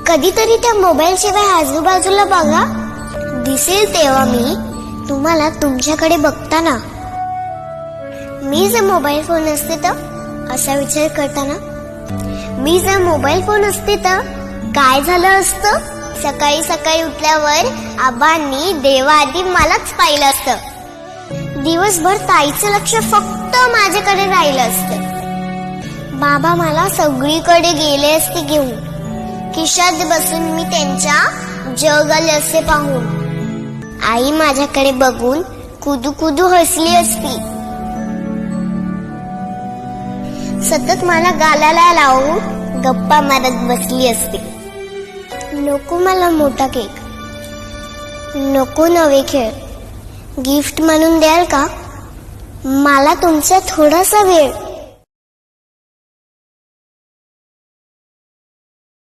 कधीतरी त्या मोबाईल शिवाय आजूबाजूला बघा, दिसेल तेव्हा मी तुम्हाला तुमच्याकडे बघताना. मी जर मोबाईल फोन असते तर असा विचार करताना, मी जर मोबाईल फोन असते तर काय झालं असतं. सकाळी सकाळी उठल्यावर आबांनी देवाआधी मलाच पाहिलं असतं. दिवसभर ताईचं लक्ष फक्त माझ्याकडे राहिलं असतं. बाबा मला सगळीकडे गेले असते घेऊन. खिशात बसून मी त्यांच्या जग आले असे पाहून. आई माझ्याकडे बघून कुदू कुदू हसली असती. सतत मला गालाला लावून गप्पा मारत बसली असती. नको मला मोठा केक, नको नवे खेळ, गिफ्ट म्हणून द्याल का मला तुमचा थोडासा वेळ.